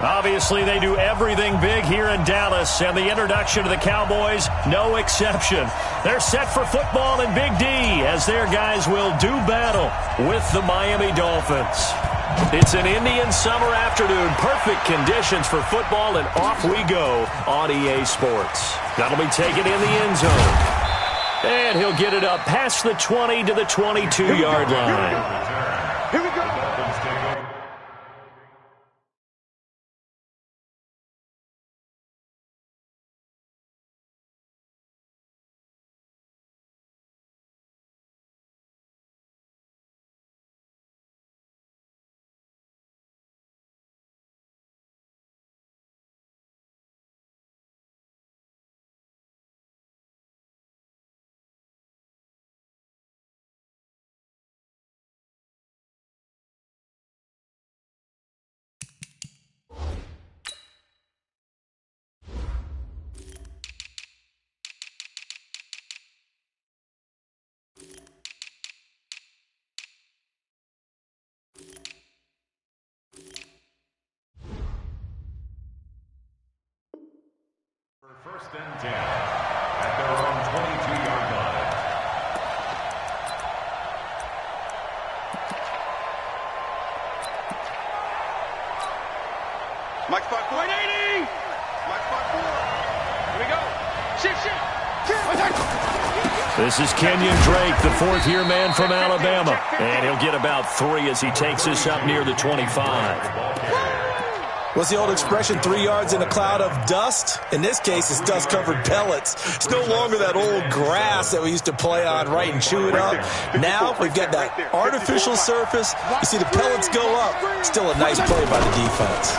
Obviously, they do everything big here in Dallas, and the introduction to the Cowboys, no exception. They're set for football in Big D, as their guys will do battle with the Miami Dolphins. It's an Indian summer afternoon, perfect conditions for football, and off we go on EA Sports. That'll be taken in the end zone. And he'll get it up past the 20 to the 22-yard line. Here we go. First and 10 at their own 22-yard line. Mike spot 480. Mike spot 4. Here we go. Shift. This is Kenyon Drake, the fourth-year man from Alabama. And he'll get about 3 as he takes this up near the 25. What's the old expression, 3 yards in a cloud of dust? In this case, it's dust-covered pellets. It's no longer that old grass that we used to play on, right, and chew it up. Now we've got that artificial surface. You see the pellets go up. Still a nice play by the defense.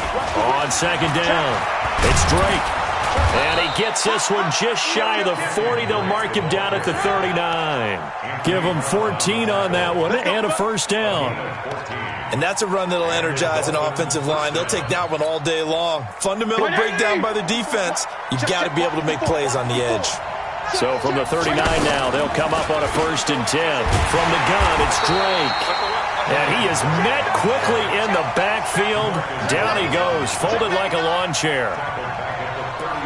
On second down, it's Drake. And he gets this one just shy of the 40. They'll mark him down at the 39. Give him 14 on that one and a first down. And that's a run that'll energize an offensive line. They'll take that one all day long. Fundamental breakdown by the defense. You've got to be able to make plays on the edge. So from the 39 now, they'll come up on a 1st and 10. From the gun, it's Drake. And he is met quickly in the backfield. Down he goes, folded like a lawn chair.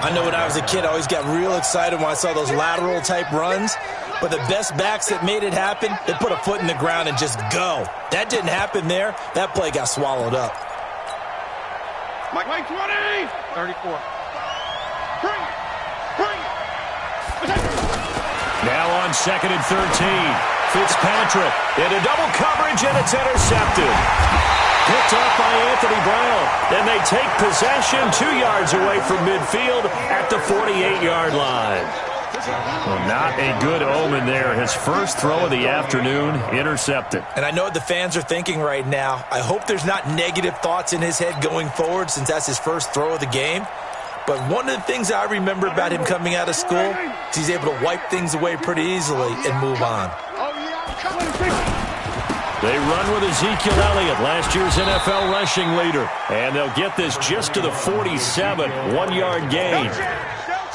I know when I was a kid, I always got real excited when I saw those lateral-type runs. But the best backs that made it happen, they put a foot in the ground and just go. That didn't happen there. That play got swallowed up. Mike 20. 34. Bring it. Now on 2nd and 13. Fitzpatrick into double coverage, and it's intercepted. Picked off by Anthony Brown. Then they take possession 2 yards away from midfield at the 48-yard line. Well, not a good omen there. His first throw of the afternoon, intercepted. And I know what the fans are thinking right now. I hope there's not negative thoughts in his head going forward since that's his first throw of the game. But one of the things I remember about him coming out of school is he's able to wipe things away pretty easily and move on. They run with Ezekiel Elliott, last year's NFL rushing leader. And they'll get this just to the 47, 1-yard gain.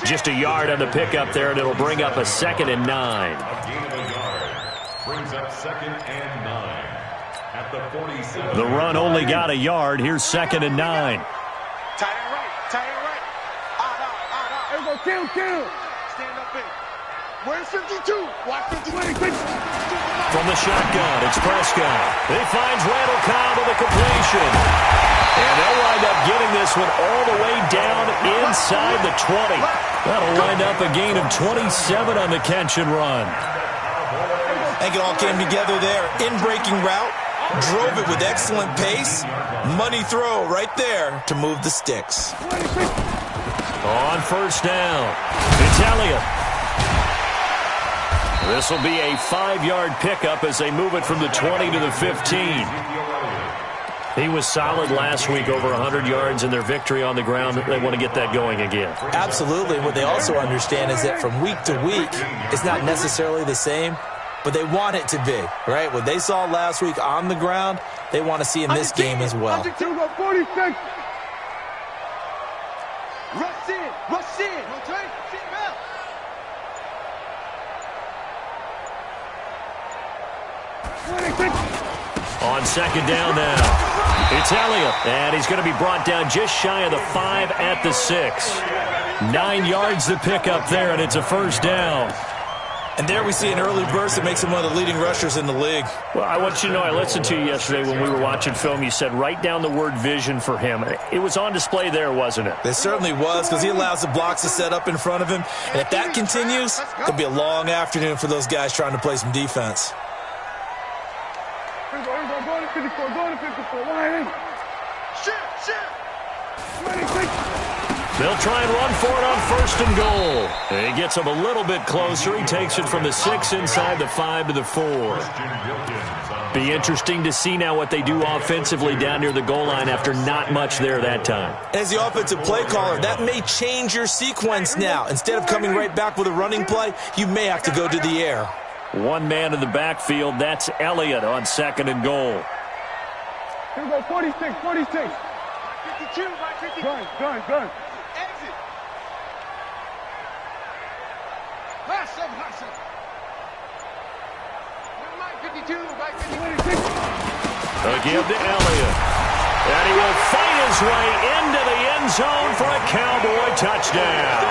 Just a yard on the pickup there, and it'll bring up a 2nd and 9. A gain of a yard brings up 2nd and 9 at the 47. The run only got a yard. Here's 2nd and 9. Tight end right. Out. Here we go, kill. Stand up in. Where's 52? Watch 52. From the shotgun, it's Prescott. He finds Randall Cobb with a completion. And they'll wind up getting this one all the way down inside the 20. That'll wind up a gain of 27 on the catch and run. I think it all came together there. In-breaking route, drove it with excellent pace. Money throw right there to move the sticks. On first down, it's Elliott. This will be a 5-yard pickup as they move it from the 20 to the 15. He was solid last week, over 100 yards in their victory on the ground. They want to get that going again. Absolutely. What they also understand is that from week to week, it's not necessarily the same, but they want it to be, right? What they saw last week on the ground, they want to see in this game as well. Rush in. On second down now, it's Elliott, and he's going to be brought down just shy of the 5 at the 6. 9 yards to pick up there, and it's a first down. And there we see an early burst that makes him one of the leading rushers in the league. Well, I want you to know, I listened to you yesterday when we were watching film. You said write down the word vision for him. It was on display there, wasn't it? It certainly was, because he allows the blocks to set up in front of him. And if that continues, it'll be a long afternoon for those guys trying to play some defense. They'll try and run for it on first and goal. He gets him a little bit closer. He takes it from the 6 inside the 5 to the 4. Be interesting to see now what they do offensively down near the goal line after not much there that time. As the offensive play caller, that may change your sequence now. Instead of coming right back with a running play, you may have to go to the air. One man in the backfield. That's Elliott on second and goal. Here we go, 46. 52, right 50. Gun. Exit. Hustle. Right 52, right 50. They'll give to Elliott. And he will fight his way into the end zone for a Cowboy touchdown.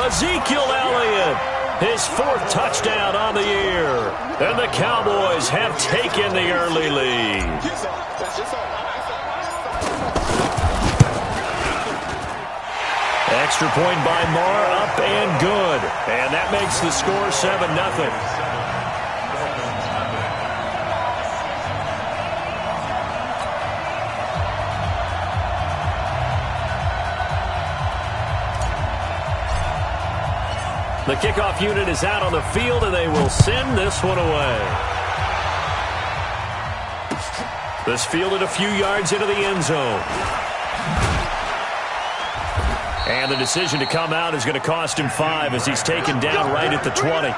Ezekiel Elliott, his 4th touchdown on the year. And the Cowboys have taken the early lead. Extra point by Marr, up and good. And that makes the score 7-0. The kickoff unit is out on the field, and they will send this one away. This fielded a few yards into the end zone. And the decision to come out is going to cost him 5 as he's taken down right at the 20.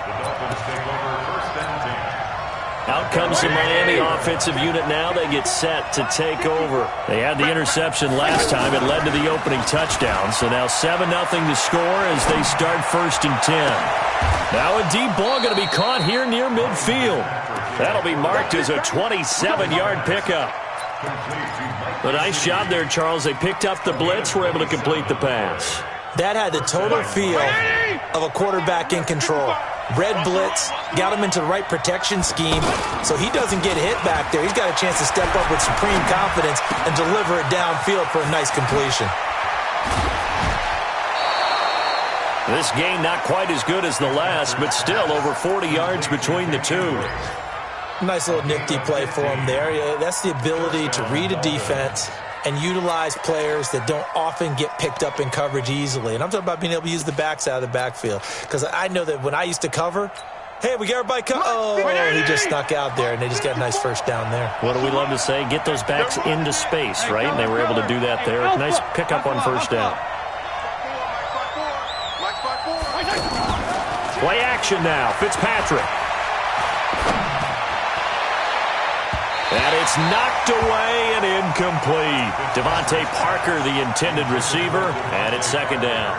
Out comes the Miami offensive unit now. They get set to take over. They had the interception last time. It led to the opening touchdown. So now 7-0 to score as they start 1st and 10. Now a deep ball going to be caught here near midfield. That'll be marked as a 27-yard pickup. A nice job there, Charles. They picked up the blitz, were able to complete the pass. That had the total feel of a quarterback in control. Red blitz, got him into the right protection scheme, so he doesn't get hit back there. He's got a chance to step up with supreme confidence and deliver it downfield for a nice completion. This game not quite as good as the last, but still over 40 yards between the two. Nice little nifty play for him there. Yeah, that's the ability to read a defense and utilize players that don't often get picked up in coverage easily. And I'm talking about being able to use the backs out of the backfield. Because I know that when I used to cover, hey, we got everybody come. Oh, he just snuck out there, and they just got a nice first down there. What do we love to say? Get those backs into space, right? And they were able to do that there. Nice pickup on first down. Play action now. Fitzpatrick. And it's knocked away and incomplete. Devontae Parker, the intended receiver, and it's second down.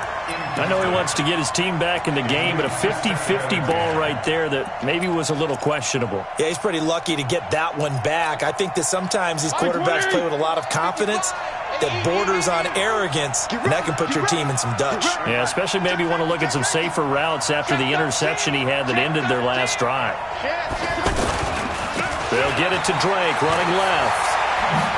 I know he wants to get his team back in the game, but a 50-50 ball right there that maybe was a little questionable. Yeah, he's pretty lucky to get that one back. I think that sometimes these quarterbacks play with a lot of confidence that borders on arrogance, and that can put your team in some Dutch. Yeah, especially maybe want to look at some safer routes after the interception he had that ended their last drive. They'll get it to Drake, running left.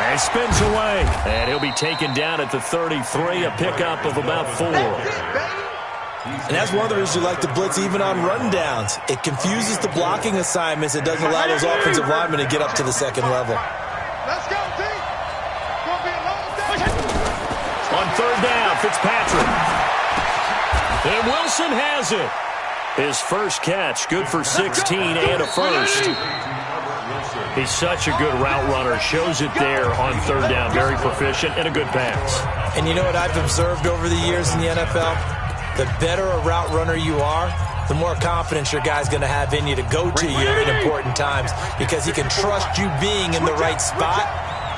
And spins away. And he'll be taken down at the 33, a pickup of about 4. And that's one of the reasons you like to blitz even on rundowns. It confuses the blocking assignments. It doesn't allow those offensive linemen to get up to the second level. Let's go, team. Gonna be a long day. On third down, Fitzpatrick. And Wilson has it. His first catch, good for 16 and a first. He's such a good route runner. Shows it there on third down. Very proficient and a good pass. And you know what I've observed over the years in the NFL? The better a route runner you are, the more confidence your guy's going to have in you to go to you in important times because he can trust you being in the right spot,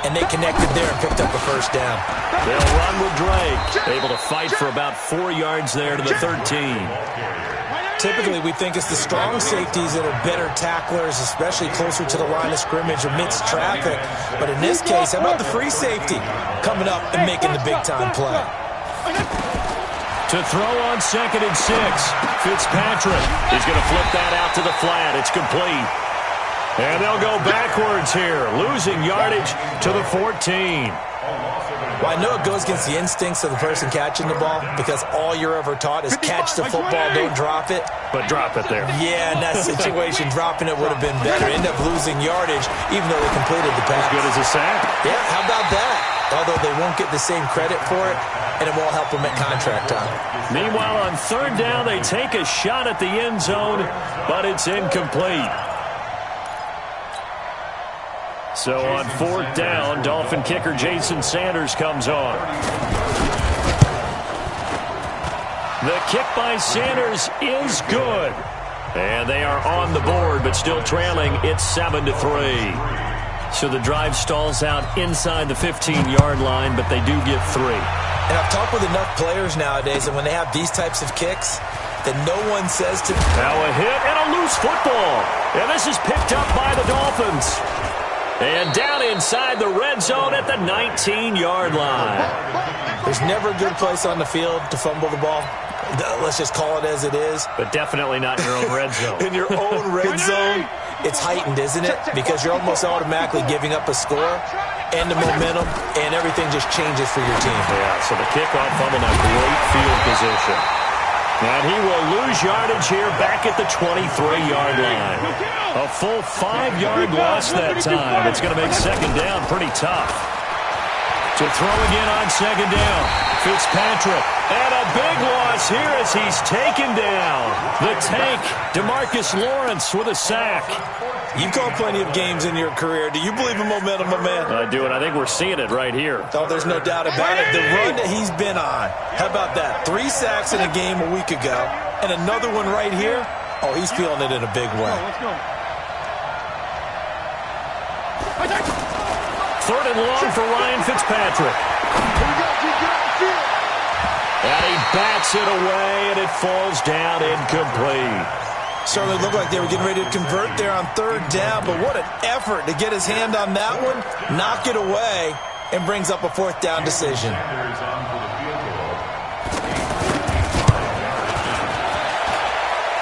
and they connected there and picked up a first down. They'll run with Drake. Able to fight for about 4 yards there to the 13. Typically, we think it's the strong safeties that are better tacklers, especially closer to the line of scrimmage amidst traffic. But in this case, how about the free safety coming up and making the big-time play? To throw on 2nd and 6, Fitzpatrick. He's going to flip that out to the flat. It's complete. And they'll go backwards here, losing yardage to the 14. Well, I know it goes against the instincts of the person catching the ball because all you're ever taught is catch the football, don't drop it. But drop it there. Yeah, in that situation, dropping it would have been better. End up losing yardage, even though they completed the pass. As good as a sack. Yeah, how about that? Although they won't get the same credit for it, and it won't help them at contract time. Meanwhile, on 3rd down, they take a shot at the end zone, but it's incomplete. So on 4th down, Dolphin kicker Jason Sanders comes on. The kick by Sanders is good. And they are on the board, but still trailing. It's 7-3. So the drive stalls out inside the 15-yard line, but they do get 3. And I've talked with enough players nowadays, and when they have these types of kicks, that no one says to... Now a hit and a loose football. And this is picked up by the Dolphins. And down inside the red zone at the 19-yard line. There's never a good place on the field to fumble the ball. Let's just call it as it is. But definitely not in your own red zone. In your own red zone, it's heightened, isn't it? Because you're almost automatically giving up a score and the momentum, and everything just changes for your team. Yeah, so the kickoff fumble, a great field position. And he will lose yardage here back at the 23-yard line. A full 5-yard loss that time. It's going to make 2nd down pretty tough. To throw again on 2nd down. Fitzpatrick. And a big loss here as he's taken down. The tank, DeMarcus Lawrence with a sack. You've called plenty of games in your career. Do you believe in momentum, my man? I do, and I think we're seeing it right here. Oh, there's no doubt about it. The run that he's been on. How about that? 3 sacks in a game a week ago, and another one right here. Oh, he's feeling it in a big way. Let's go. 3rd and long for Ryan Fitzpatrick. And he bats it away, and it falls down incomplete. Certainly looked like they were getting ready to convert there on 3rd down, but what an effort to get his hand on that one, knock it away, and brings up a 4th down decision.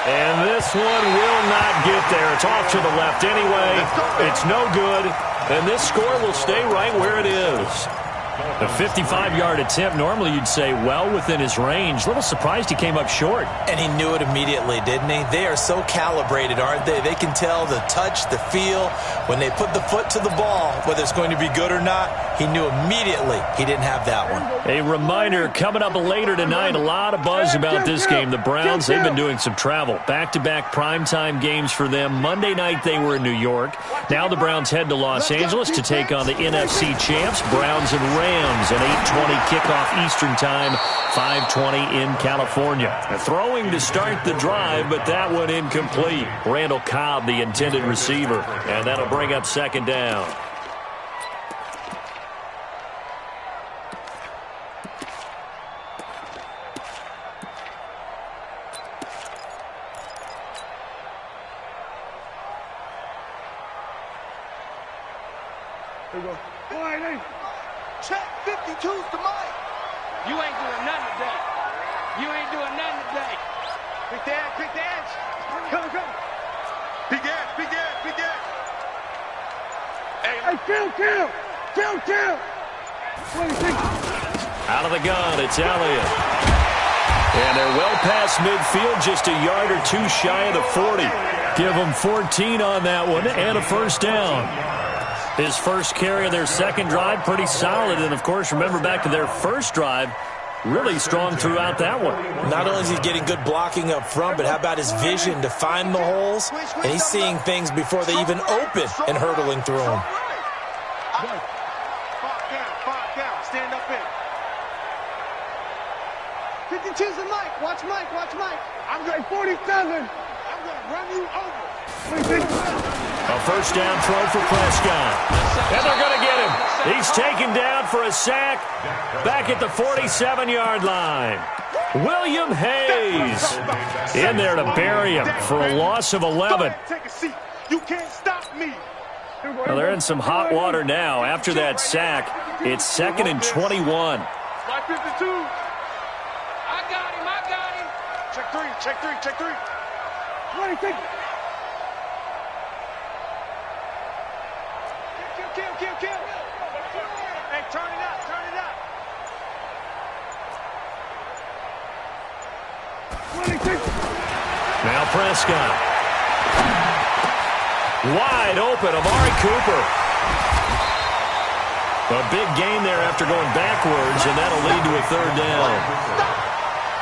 And this one will not get there. It's off to the left anyway. It's no good, and this score will stay right where it is. A 55-yard attempt, normally you'd say well within his range. A little surprised he came up short. And he knew it immediately, didn't he? They are so calibrated, aren't they? They can tell the touch, the feel. When they put the foot to the ball, whether it's going to be good or not, he knew immediately he didn't have that one. A reminder, coming up later tonight, a lot of buzz about this game. The Browns, they've been doing some travel. Back-to-back primetime games for them. Monday night they were in New York. Now the Browns head to Los Angeles to take on the NFC champs, Browns and Rams. An 8:20 kickoff Eastern time, 5:20 in California. Throwing to start the drive, but that one incomplete. Randall Cobb, the intended receiver, and that'll bring up 2nd down. Here we go. Check 52's to Mike. You ain't doing nothing today. You ain't doing nothing today. Big dad, big dad. Come. Big dad, big dad, big dad. Hey, kill. What do you think? Out of the gun, it's Elliott. And they're well past midfield, just a yard or two shy of the 40. Give them 14 on that one and a 1st down. His first carry of their 2nd drive, pretty solid. And, of course, remember back to their 1st drive, really strong throughout that one. Not only is he getting good blocking up front, but how about his vision to find the holes? And he's seeing things before they even open and hurdling through them. 5 down. Stand up in. 52's to Mike. Watch Mike. I'm going 47. I'm going to run you over. What do you think? A first down throw for Prescott. And they're going to get him. He's taken down for a sack back at the 47-yard line. William Hayes in there to bury him for a loss of 11. Take a seat. You can't stop me. Well, they're in some hot water now. After that sack, it's 2nd and 21. Slide 52. I got him. Check three. Kill. Hey, turn it up. Now Prescott. Wide open, Amari Cooper. A big gain there after going backwards, and that'll lead to a 3rd down.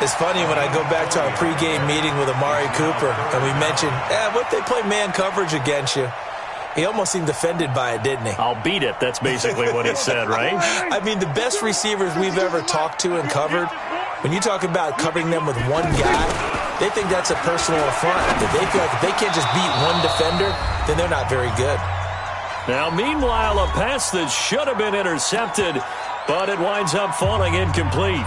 It's funny when I go back to our pregame meeting with Amari Cooper, and we mentioned, what if they play man coverage against you? He almost seemed offended by it, didn't he? I'll beat it. That's basically what he said, right? I mean, the best receivers we've ever talked to and covered, when you talk about covering them with one guy, they think that's a personal affront. If they feel like if they can't just beat one defender, then they're not very good. Now, meanwhile, a pass that should have been intercepted, but it winds up falling incomplete.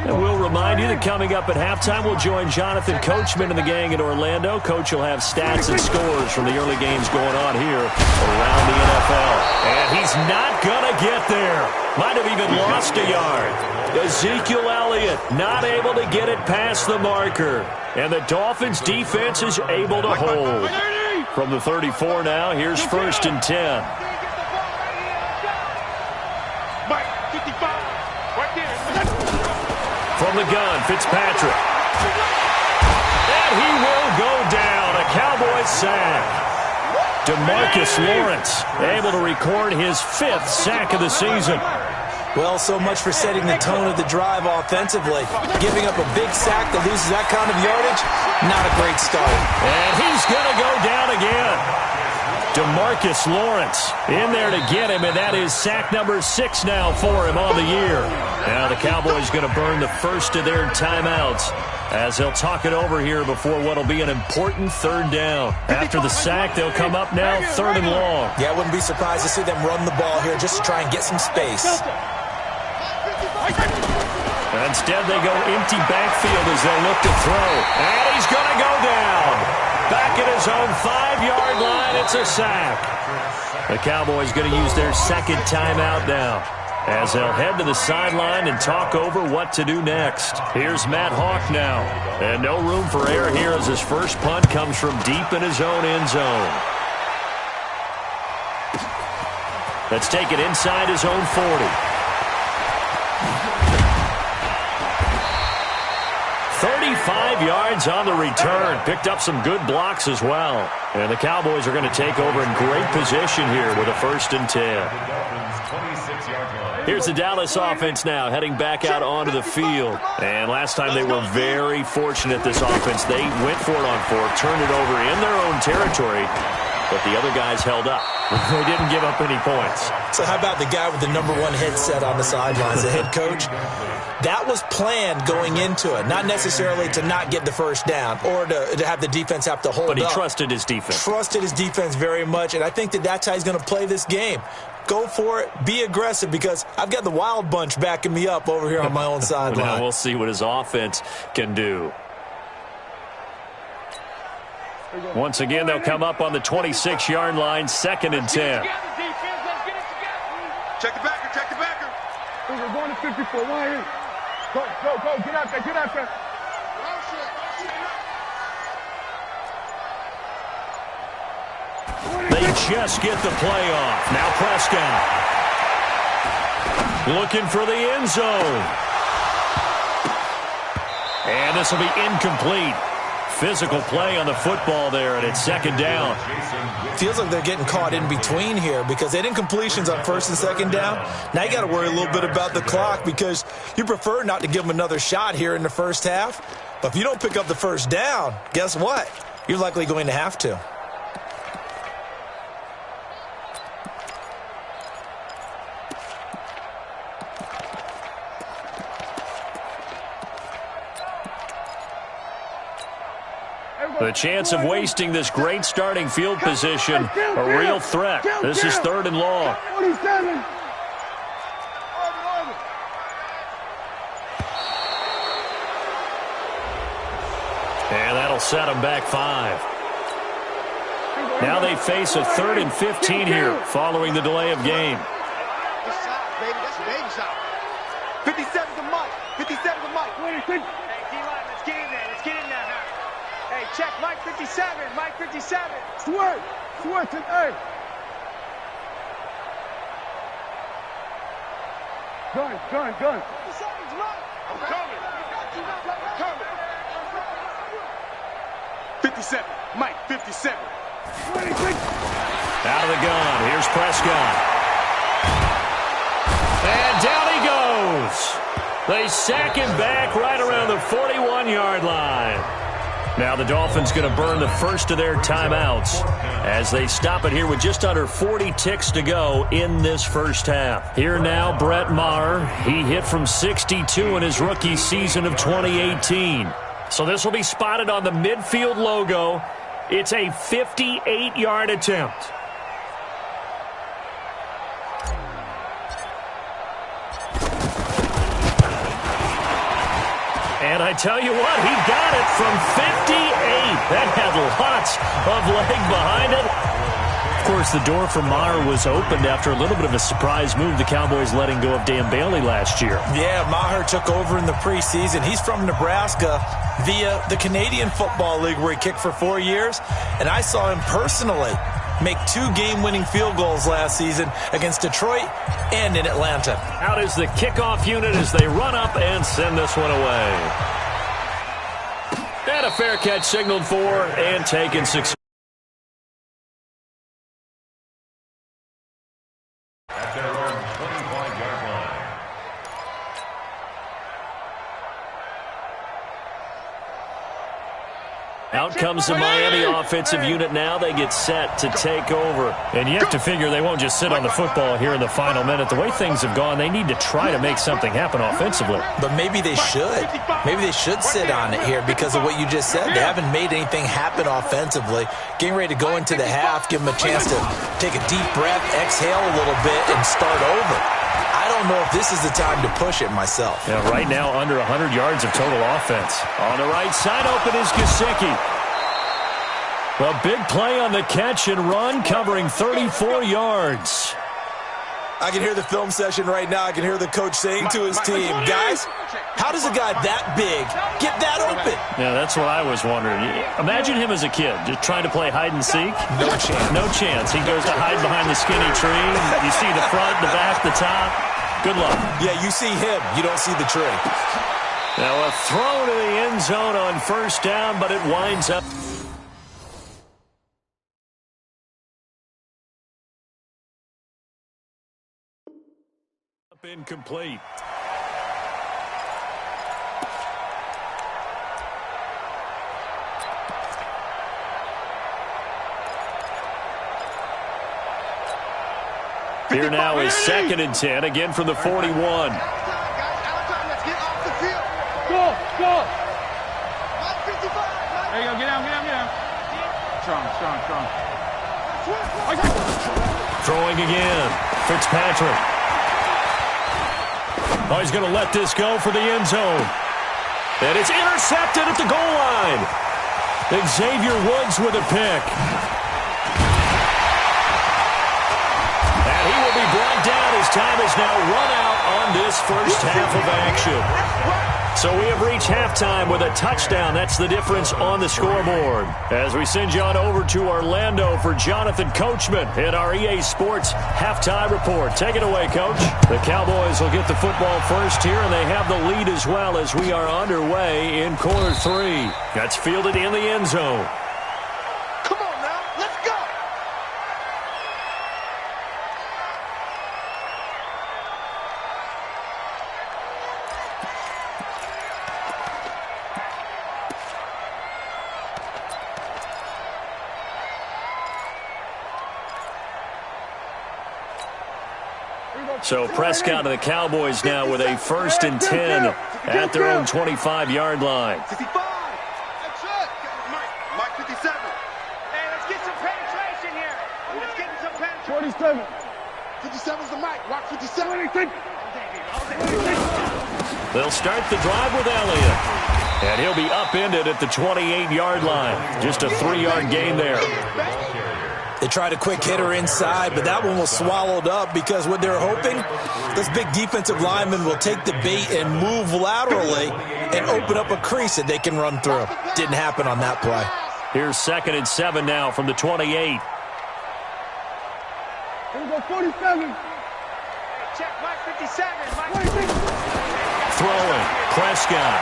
And we'll remind you that coming up at halftime, we'll join Jonathan Coachman and the gang in Orlando. Coach will have stats and scores from the early games going on here around the NFL. And he's not going to get there. Might have even lost a yard. Ezekiel Elliott not able to get it past the marker. And the Dolphins' defense is able to hold. From the 34 now, here's 1st and 10. Mike, 55. Right there. From the gun, Fitzpatrick. And he will go down. A Cowboys sack. DeMarcus Lawrence able to record his 5th sack of the season. Well, so much for setting the tone of the drive offensively. Giving up a big sack that loses that kind of yardage, not a great start. And he's going to go down again. DeMarcus Lawrence in there to get him, and that is sack number 6 now for him on the year. Now the Cowboys going to burn the first of their timeouts as they'll talk it over here before what will be an important 3rd down. After the sack, they'll come up now 3rd and long. Yeah, I wouldn't be surprised to see them run the ball here just to try and get some space. Instead, they go empty backfield as they look to throw. And he's going to go down. Back at his own 5-yard line, it's a sack. The Cowboys going to use their 2nd timeout now as they'll head to the sideline and talk over what to do next. Here's Matt Hawk now. And no room for error here as his first punt comes from deep in his own end zone. Let's take it inside his own 40. 35 yards on the return. Picked up some good blocks as well. And the Cowboys are going to take over in great position here with a 1st and 10. Here's the Dallas offense now heading back out onto the field. And last time they were very fortunate, this offense. They went for it on 4th, turned it over in their own territory, but the other guys held up. They didn't give up any points. So how about the guy with the number 1 headset on the sidelines, the head coach? That was planned going into it, not necessarily to not get the first down or to have the defense have to hold up. But he trusted his defense. Trusted his defense very much, and I think that's how he's going to play this game. Go for it. Be aggressive because I've got the Wild Bunch backing me up over here on my own sideline. Now we'll see what his offense can do. Once again, they'll come up on the 26-yard line, 2nd and 10. Check the backer. We're going to 54. Right here. Go. Get out there. They just get the play off. Now Prescott. Looking for the end zone. And this will be incomplete. Physical play on the football there, and it's 2nd down. Feels like they're getting caught in between here because they didn't incompletions on 1st and 2nd down. Now you got to worry a little bit about the clock because you prefer not to give them another shot here in the first half. But if you don't pick up the first down, guess what? You're likely going to have to. The chance of wasting this great starting field position, a real threat. This is 3rd and long. 47. And that'll set them back 5. Now they face a 3rd and 15 here following the delay of game. That's shot, baby. That's baby shot. 57 to Mike. 57 to Mike. Hey, D-line, let's get in there. Let's get in there now. Hey, check Mike 57. Mike 57. Switch. Switch and hey. Gun. 57's Mike. I'm coming. 57. Mike 57. 26. Out of the gun. Here's Prescott. And down he goes. They sack him back right around the 41-yard line. Now the Dolphins going to burn the first of their timeouts as they stop it here with just under 40 ticks to go in this first half. Here now, Brett Maher. He hit from 62 in his rookie season of 2018. So this will be spotted on the midfield logo. It's a 58-yard attempt. And I tell you what, he got it from 58. That had lots of leg behind it. Of course, the door for Maher was opened after a little bit of a surprise move. The Cowboys letting go of Dan Bailey last year. Yeah, Maher took over in the preseason. He's from Nebraska via the Canadian Football League where he kicked for 4 years. And I saw him personally make 2 game-winning field goals last season against Detroit and in Atlanta. Out is the kickoff unit as they run up and send this one away. And a fair catch signaled for and taken successfully. At their own 25-yard line. Out comes the Miami offensive unit now. They get set to take over. And you have to figure they won't just sit on the football here in the final minute. The way things have gone, they need to try to make something happen offensively. But maybe they should. Maybe they should sit on it here because of what you just said. They haven't made anything happen offensively. Getting ready to go into the half, give them a chance to take a deep breath, exhale a little bit, and start over. I don't know if this is the time to push it myself. Yeah, right now under 100 yards of total offense. On the right side, open is Gesicki. A big play on the catch and run, covering 34 yards. I can hear the film session right now. I can hear the coach saying to his team, guys, how does a guy that big get that open? Yeah, that's what I was wondering. Imagine him as a kid, just trying to play hide and seek. No chance. No chance. He goes to hide behind the skinny tree. You see the front, the back, the top. Good luck. Yeah, you see him. You don't see the tree. Now a throw to the end zone on first down, but it winds up. Incomplete. Here now is 2nd and 10, again from the 41. Let's get off the field. Go. Mike 55. There you go. Get down. Strong. Throwing again. Fitzpatrick. Oh, he's going to let this go for the end zone. And it's intercepted at the goal line. Xavier Woods with a pick. And he will be brought down as time is now run out on this first half of action. So we have reached halftime with a touchdown. That's the difference on the scoreboard. As we send you on over to Orlando for Jonathan Coachman in our EA Sports Halftime Report. Take it away, Coach. The Cowboys will get the football first here, and they have the lead as well as we are underway in quarter 3. That's fielded in the end zone. Come on now. Let's go. So Prescott and the Cowboys now with a 1st and 10 at their own 25-yard line. 55. That's it. Mike 47. 57's the mic. Watch 57. 26. They'll start the drive with Elliott. And he'll be upended at the 28-yard line. Just a 3-yard gain there. They tried a quick hitter inside, but that one was swallowed up because what they're hoping, this big defensive lineman will take the bait and move laterally and open up a crease that they can run through. Didn't happen on that play. Here's 2nd and 7 now from the 28. Here we go, 47. Check Mike 57. Mike 26. Throwing. Prescott.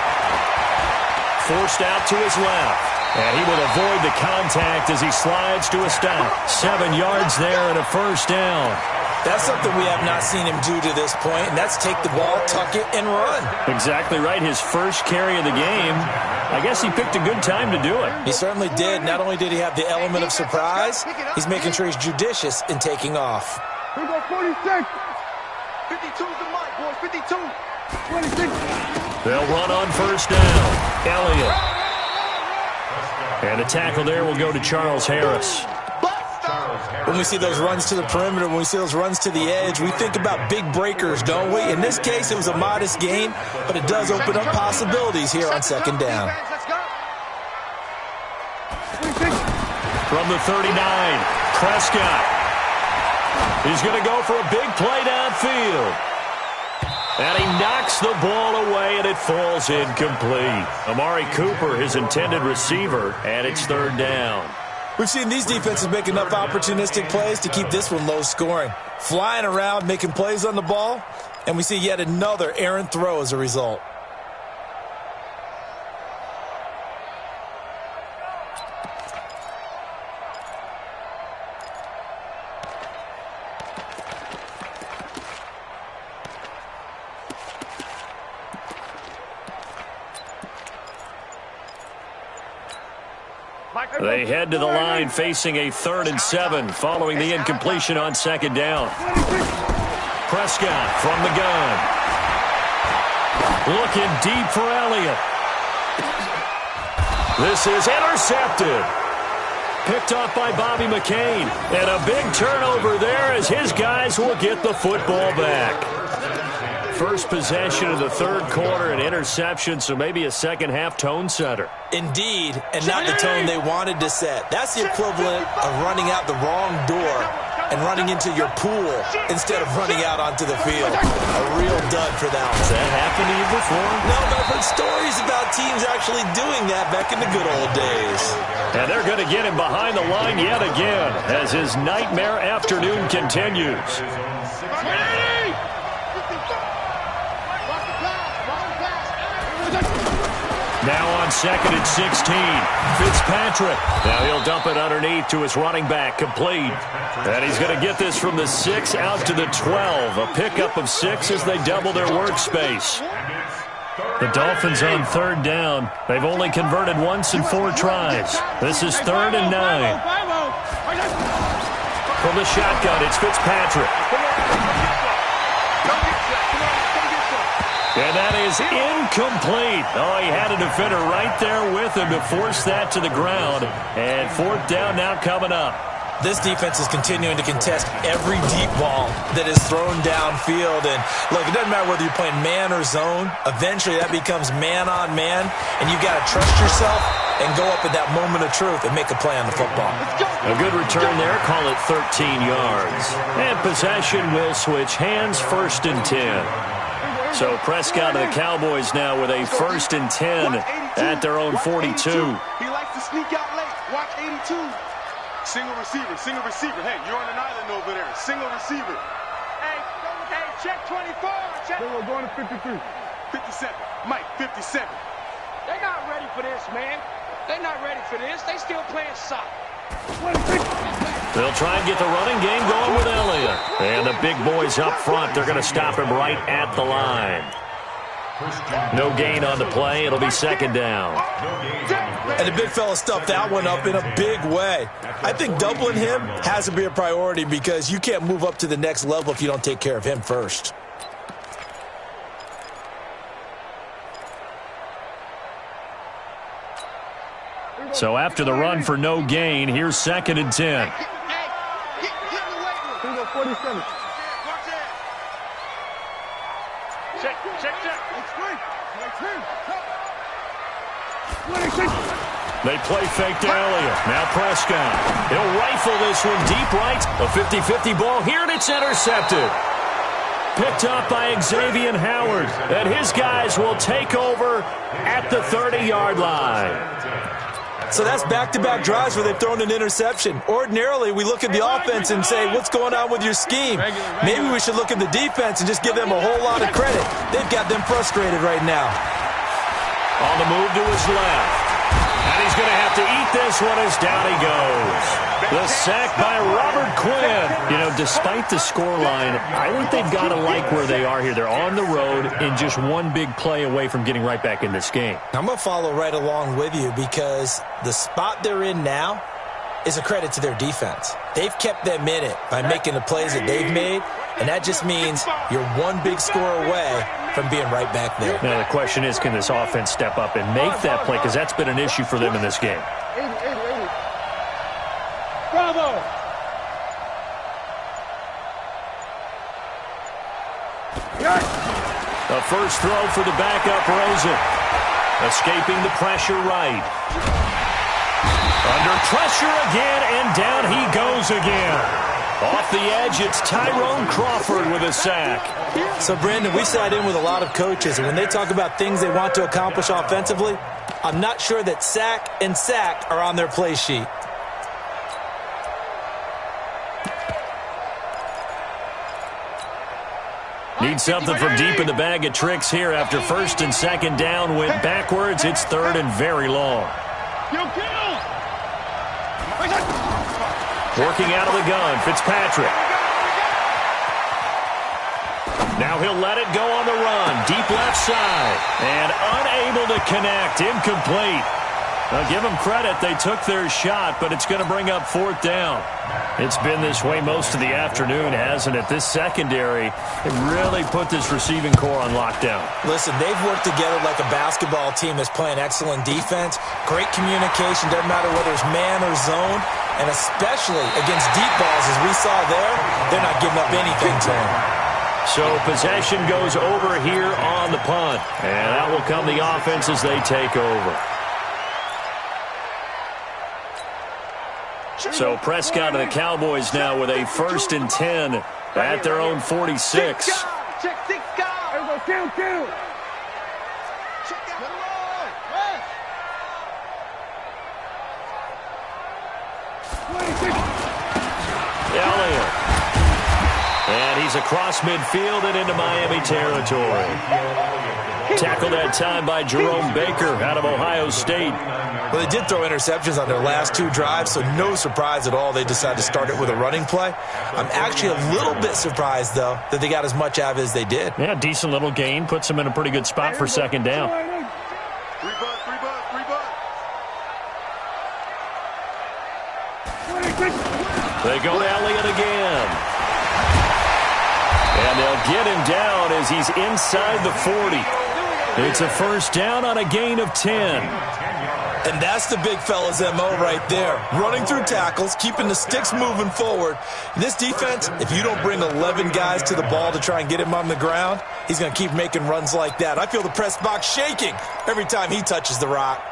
Forced out to his left. And he will avoid the contact as he slides to a stop. 7 yards there and a first down. That's something we have not seen him do to this point, and that's take the ball, tuck it, and run. Exactly right. His first carry of the game. I guess he picked a good time to do it. He certainly did. Not only did he have the element of surprise, he's making sure he's judicious in taking off. Here we go, 46. 52's the mic, boys. 52. 26. They'll run on first down. Elliott. And a tackle there will go to Charles Harris. When we see those runs to the perimeter, when we see those runs to the edge, we think about big breakers, don't we? In this case, it was a modest gain, but it does open up possibilities here on 2nd down. From the 39, Prescott. He's going to go for a big play downfield. And he knocks the ball away, and it falls incomplete. Amari Cooper, his intended receiver, and it's 3rd down. We've seen these defenses make enough opportunistic plays to keep this one low scoring. Flying around, making plays on the ball, and we see yet another errant throw as a result. They head to the line facing a 3rd and 7 following the incompletion on 2nd down. Prescott from the gun. Looking deep for Elliott. This is intercepted. Picked off by Bobby McCain. And a big turnover there as his guys will get the football back. First possession of the 3rd quarter, an interception, so maybe a second-half tone setter. Indeed, and not the tone they wanted to set. That's the equivalent of running out the wrong door and running into your pool instead of running out onto the field. A real dud for that one. Has that happened to you before? No, but I've heard stories about teams actually doing that back in the good old days. And they're going to get him behind the line yet again as his nightmare afternoon continues. Now on 2nd and 16, Fitzpatrick. Now he'll dump it underneath to his running back, complete. And he's going to get this from the 6 out to the 12. A pickup of 6 as they double their workspace. The Dolphins on 3rd down. They've only converted once in 4 tries. This is 3rd and 9. From the shotgun, it's Fitzpatrick. And that is incomplete. Oh, he had a defender right there with him to force that to the ground. And 4th down now coming up. This defense is continuing to contest every deep ball that is thrown downfield. And, look, it doesn't matter whether you're playing man or zone. Eventually, that becomes man-on-man. And you've got to trust yourself and go up at that moment of truth and make a play on the football. A good return there. Call it 13 yards. And possession will switch hands, 1st and 10. So Prescott and the Cowboys now with a 1st and 10 at their own 42. He likes to sneak out late. Watch 82. Single receiver, single receiver. Hey, you're on an island over there. Single receiver. Hey, check 24. Check. We're going to 53. 57. Mike, 57. They're not ready for this, man. They're not ready for this. They still playing soccer. 26. They'll try and get the running game going with Elliott. And the big boys up front, they're going to stop him right at the line. No gain on the play. It'll be 2nd down. And the big fella stuffed that one up in a big way. I think doubling him has to be a priority because you can't move up to the next level if you don't take care of him first. So after the run for no gain, here's 2nd and 10. Here 47. Watch it. Check. It's great. 26. They play fake to Elliott. Now Prescott. He'll rifle this one deep right. A 50-50 ball here, and it's intercepted. Picked up by Xavier Howard. And his guys will take over at the 30-yard line. So that's back-to-back drives where they've thrown an interception. Ordinarily, we look at the offense and say, what's going on with your scheme? Maybe we should look at the defense and just give them a whole lot of credit. They've got them frustrated right now. On the move to his left. And he's going to have to eat this one as down he goes. The sack by Robert Quinn. You know, despite the scoreline, I think they've got to like where they are here. They're on the road and just one big play away from getting right back in this game. I'm going to follow right along with you because the spot they're in now is a credit to their defense. They've kept them in it by making the plays that they've made, and that just means you're one big score away from being right back there. Now, the question is, can this offense step up and make that play? Because that's been an issue for them in this game. 80. Bravo. The first throw for the backup Rosen. Escaping the pressure right. Under pressure again, and down he goes again. Off the edge, it's Tyrone Crawford with a sack. So, Brandon, we sat in with a lot of coaches, and when they talk about things they want to accomplish offensively, I'm not sure that sack and sack are on their play sheet. Need something from deep in the bag of tricks here after first and second down went backwards. It's third and very long. Working out of the gun, Fitzpatrick. Now he'll let it go on the run. Deep left side. And unable to connect. Incomplete. Now give them credit. They took their shot, but it's going to bring up fourth down. It's been this way most of the afternoon, hasn't it? This secondary, it really put this receiving core on lockdown. Listen, they've worked together like a basketball team that's playing excellent defense. Great communication, doesn't matter whether it's man or zone. And especially against deep balls, as we saw there, they're not giving up anything to them. So possession goes over here on the punt. And that will come the offense as they take over. So Prescott and the Cowboys now with a 1st and 10 at their own 46. Elliott. And he's across midfield and into Miami territory. Tackled that time by Jerome Baker out of Ohio State. Well, they did throw interceptions on their last 2 drives, so no surprise at all they decided to start it with a running play. I'm actually a little bit surprised, though, that they got as much out of it as they did. Yeah, decent little gain. Puts them in a pretty good spot for second down. Free buzz. They go to Elliott again. And they'll get him down as he's inside the 40. It's a first down on a gain of 10. And that's the big fella's MO right there. Running through tackles, keeping the sticks moving forward. In this defense, if you don't bring 11 guys to the ball to try and get him on the ground, he's going to keep making runs like that. I feel the press box shaking every time he touches the rock.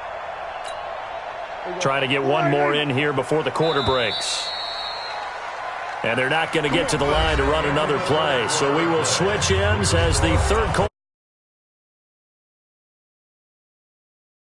Trying to get one more in here before the quarter breaks. And they're not going to get to the line to run another play. So we will switch ends as the third quarter.